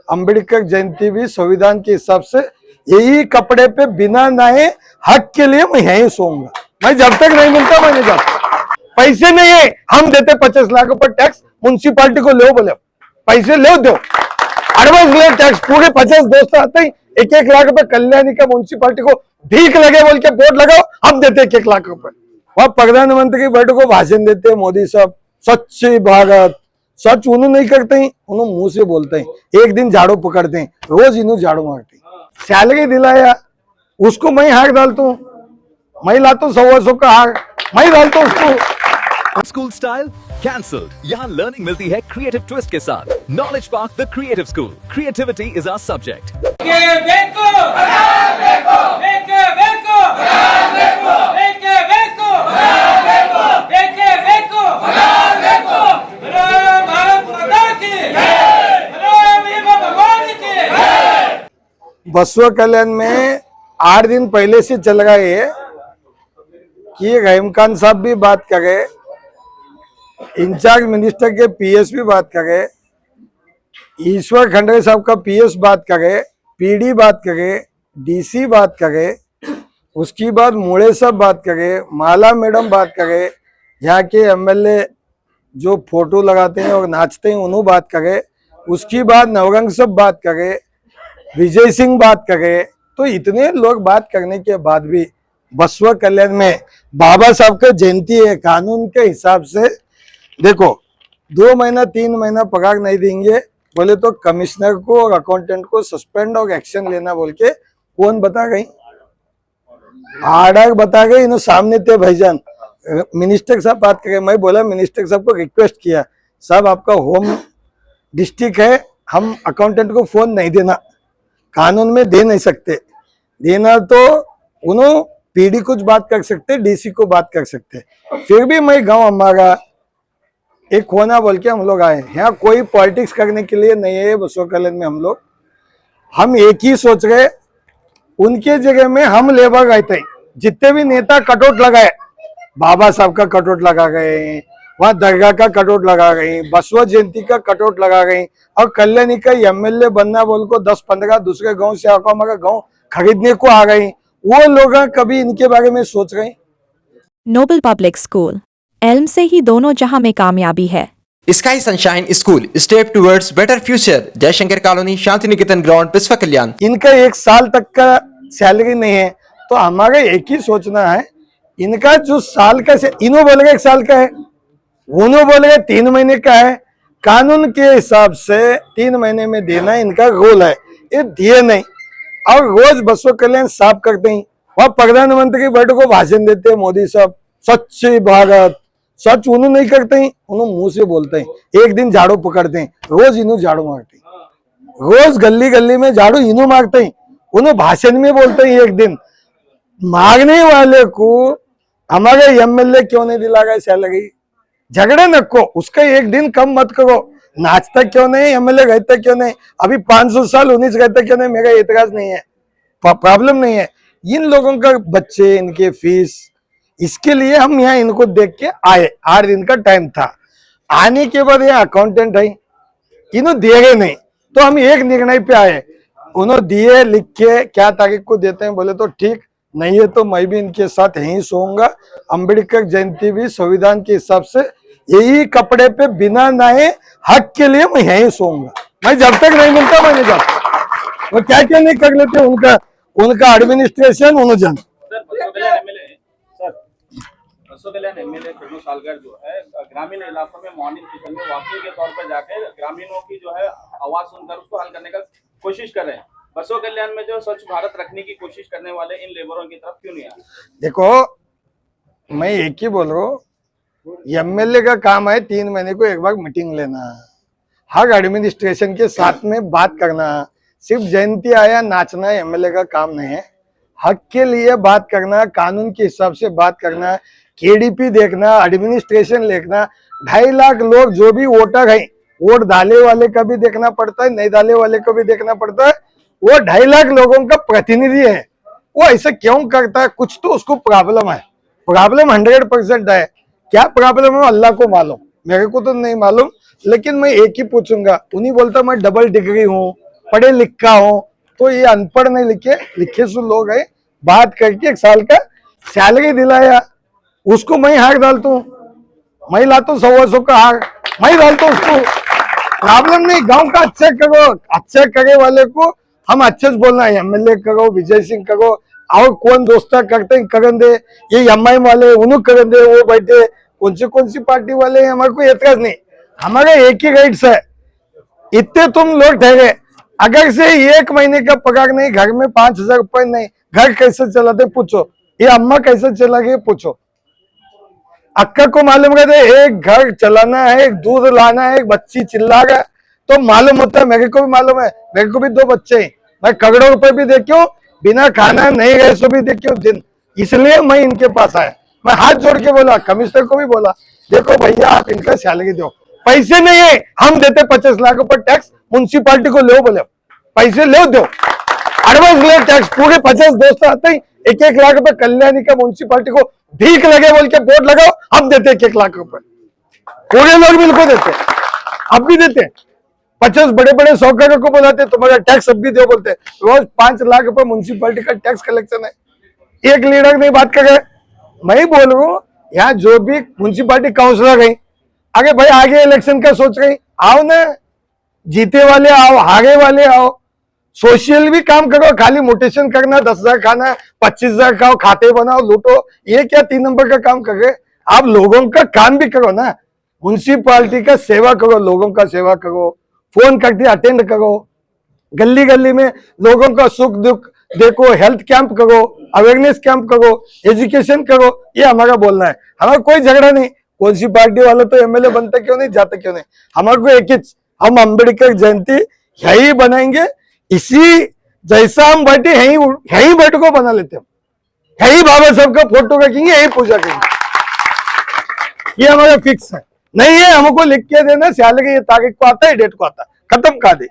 अंबेडकर जयंती भी संविधान के हिसाब से यही कपड़े पे बिना नहाए हक के लिए मैं यहीं सोऊंगा। मैं जब तक नहीं मिलता मैं नहीं जाता। पैसे नहीं है, हम देते 50 लाख रुपए टैक्स म्यूनसिपालिटी को, लो बोले पैसे लो दो, एडवांस ले टैक्स पूरे 50 दोस्त आते ही 1-1 लाख रुपए कल्याणी का म्यूनसिपालिटी को भीख लगे बोल के बोर्ड लगाओ, हम देते 1-1 लाख रुपए। वह प्रधानमंत्री बैठक को भाषण देते मोदी साहब, स्वच्छ भारत, सच उन्होंने नहीं करते हैं, उन्होंने मुंह से बोलते हैं। एक दिन झाड़ू पकड़ते हैं, रोज इन्हों झाड़ू मारते हैं। सैलरी दिलाया उसको मैं हार डालता हूँ, मैं लाता हूँ 100 का हार, मैं डालता हूँ उसको। School style cancelled. यहाँ लर्निंग मिलती है क्रिएटिव ट्विस्ट के साथ। Knowledge park the creative school. Creativity is our subject. Basavakalyan में 8 दिन पहले से चल रहा है कि रहीम खान साहब भी बात करे, इंचार्ज मिनिस्टर के पीएस भी बात करे, ईश्वर खंडरे साहब का पीएस बात करे, पीडी बात करे, डीसी बात करे, उसकी बाद मुड़े साहब बात करे, माला मैडम बात करे, यहाँ के एमएलए जो फोटो लगाते हैं और नाचते हैं उन्होंने बात करे, उसकी बाद नवरंग साहब बात करे, विजय सिंह बात करे। तो इतने लोग बात करने के बाद भी बसवा कल्याण में बाबा साहब का जयंती है, कानून के हिसाब से देखो 2 महीना 3 महीना पगार नहीं देंगे बोले तो कमिश्नर को और अकाउंटेंट को सस्पेंड और एक्शन लेना बोल के कौन बता गई? आर्डर बता गई, इन्होंने सामने थे भाईजान। मिनिस्टर साहब बात करे, मैं बोला मिनिस्टर साहब को रिक्वेस्ट किया, साहब आपका होम डिस्ट्रिक्ट है, हम अकाउंटेंट को फोन नहीं देना, कानून में दे नहीं सकते, देना तो उन्होंने पीडी कुछ बात कर सकते, डीसी को बात कर सकते। फिर भी मैं गांव हमारा एक होना बोल के हम लोग आए। यहाँ कोई पॉलिटिक्स करने के लिए नहीं है बसवा कल्याण में। हम एक ही सोच रहे, उनके जगह में हम लेबर रहते हैं। जितने भी नेता कटआउट लगाए, बाबा साहब का कटआउट लगा गए, वहां दरगाह का कटआउट लगा गई, बसवा जयंती का कटआउट लगा गई, और कल्याणी का एमएलए बनना बोल को 10-15 दूसरे गांव से आकर हमारा गांव खरीदने को आ गई। वो लोग कभी इनके बारे में सोच रहे? नोबल पब्लिक स्कूल, एल्म से ही दोनों जहां में कामयाबी है। Sky Sunshine School, step towards better future, Jaishankar colony, Shanti Niketan ground, Basavakalyan. इनका 1 साल तक का सैलरी नहीं है, तो हमारा एक ही सोचना है, इनका जो साल का इन्हों बोलेगा 1 साल का है, उन्हों बोलेगा 3 महीने का है। कानून के हिसाब से 3 महीने में देना इनका रोल है, ये दिए नहीं। और रोज बसवा कल्याण साफ करते हैं, वह प्रधानमंत्री बैठक को भाषण देते हैं मोदी साहब, स्वच्छ भारत, सच उन्होंने नहीं करते हैं, उन्होंने मुंह से बोलते हैं। एक दिन झाड़ू पकड़ते हैं, रोज इन्हों झाड़ू मारते हैं, रोज गली गली में झाड़ू इन्हों मारते हैं, उन्होंने भाषण में बोलते हैं। एक दिन मांगने वाले को हमारे एमएलए क्यों नहीं दिला गए सैलरी? झगड़े नको, उसका एक दिन कम मत करो। नाचता क्यों नहीं एमएलए, रहता क्यों नहीं? अभी 500 साल 19 रहता क्यों नहीं? मेरा एतराज नहीं है, प्रॉब्लम नहीं है। इन लोगों का बच्चे, इनके फीस, इसके लिए हम यहाँ इनको देख के आए। 8 दिन का टाइम था, आने के बाद ये अकाउंटेंट है, इन्होंने दे गए नहीं, तो हम एक निर्णय पे आए। उन्होंने दिए, लिख के क्या तारीख को देते हैं, बोले तो ठीक, नहीं है तो मैं भी इनके साथ यहीं सोऊंगा। अंबेडकर जयंती भी संविधान के हिसाब से यही कपड़े पे बिना नहाए हक के लिए मैं यहीं सोऊंगा। मैं जब तक नहीं मिलता मैं नहीं जाता। वो क्या क्या नहीं कर लेते, उनका एडमिनिस्ट्रेशन उन्होंने जान। बसवा कल्याण एमएलए चुनू सालगर जो है ग्रामीण इलाकों में मॉर्निंग किचन में वॉकिंग के तौर पर जाकर ग्रामीणों की जो है आवाज सुनकर उसको हल करने का कोशिश कर रहे हैं। बसवा कल्याण में जो स्वच्छ भारत रखने की कोशिश करने वाले इन लेबरों की तरफ क्यों नहीं आ? देखो मैं एक ही बोल रहा हूँ, एमएलए का काम है 3 महीने को एक बार मीटिंग लेना, हर एडमिनिस्ट्रेशन के साथ में बात करना। सिर्फ जयंती आया नाचना एमएलए का काम नहीं है, हक के लिए बात करना, कानून के हिसाब से बात करना, केडीपी देखना, एडमिनिस्ट्रेशन देखना। 2.5 लाख लोग जो भी वोटर है, वोट डाले वाले का भी देखना पड़ता है, नहीं डाले वाले को भी देखना पड़ता है। वो 2.5 लाख लोगों का प्रतिनिधि है, वो ऐसा क्यों करता है? कुछ तो उसको प्रॉब्लम है, प्रॉब्लम 100% है। क्या प्रॉब्लम है अल्लाह को मालूम, मेरे को तो नहीं मालूम। लेकिन मैं एक ही पूछूंगा, उन्हीं बोलता मैं डबल डिग्री हूँ, पढ़े लिखा हो, तो ये अनपढ़ नहीं लिखे सो लोग है, बात करके 1 साल का सैलरी दिलाया, उसको मैं हार डालता हूँ, मैं लाता हूँ 100 का हार, मैं डालता हूँ उसको, प्रॉब्लम नहीं। गांव का अच्छा करो, अच्छा करे वाले को हम अच्छे से बोलना है, एमएलए करो, विजय सिंह करो, और कौन दोस्ता करते हैं करन दे, ये एमआईएम वाले उन्होंने करन दे, वो बैठे कौन सी पार्टी वाले हैं, हमारे को एतराज नहीं, हमारे एक ही राइट्स है। इतने तुम लोग ठहरे, अगर से 1 महीने का पगार नहीं, घर में 5,000 रुपए नहीं, घर कैसे चलाते पूछो, ये अम्मा कैसे चला गई पूछो। अक्का को मालूम रहता है, एक घर चलाना है, एक दूध लाना है, एक बच्ची चिल्ला रहा तो मालूम होता है, मेरे को भी मालूम है, मेरे को भी 2 बच्चे हैं, मैं करोड़ों रुपए भी देखियो, बिना खाना नहीं रहे सो भी देखियो दिन, इसलिए मैं इनके पास आया। मैं हाथ जोड़ के बोला, कमिश्नर को भी बोला, देखो भैया आप इनका सैलरी दो, पैसे नहीं है, हम देते 50 लाख रुपए टैक्स, म्यूनसिपालिटी को लो, बोले पैसे लो दो, एडवांस ले टैक्स, पूरे 50 दोस्त आते ही 1-1 लाख रुपए कल्याणी का म्यूनसिपालिटी को भीख लगे बोल के बोर्ड लगाओ, हम देते 1-1 लाख रुपए, पूरे लोग बिल्कुल देते, अब भी देते। 50 बड़े बड़े सौकारों को बुलाते, तुम्हारा टैक्स अब भी दो बोलते, रोज 5 लाख रुपए म्यूनसिपालिटी का टैक्स कलेक्शन है, एक लीडर नहीं बात कर रहे। मैं बोल रहा हूँ, यहाँ जो भी म्यूनसिपालिटी काउंसिलर है, आगे भाई आगे इलेक्शन का सोच रहे, आओ ना, जीते वाले आओ, हारे वाले आओ, सोशल भी काम करो, खाली मोटेशन करना, 10,000 खाना, 25,000 खाओ, खाते बनाओ, लूटो, ये क्या 3 नंबर का काम कर रहे? आप लोगों का काम भी करो ना, म्यूनसिपालिटी का सेवा करो, लोगों का सेवा करो, फोन करके अटेंड करो, गली गली में लोगों का सुख दुख देखो, हेल्थ कैंप करो, अवेयरनेस कैंप करो, एजुकेशन करो, ये हमारा बोलना है। हमारा कोई झगड़ा नहीं, कौन सी पार्टी वाले तो एमएलए बनते क्यों नहीं, जाते क्यों नहीं, हमारे को एक ही, हम अम्बेडकर जयंती यही बनाएंगे, इसी जैसा हम बैठे यही बैठको बना लेते हम, यही बाबा साहब का फोटो रखेंगे, यही पूजा करेंगे, ये हमारा फिक्स है। नहीं है हमको लिख के देना, सैलरी ये तारीख को आता है, डेट को आता है, खत्म कर दे।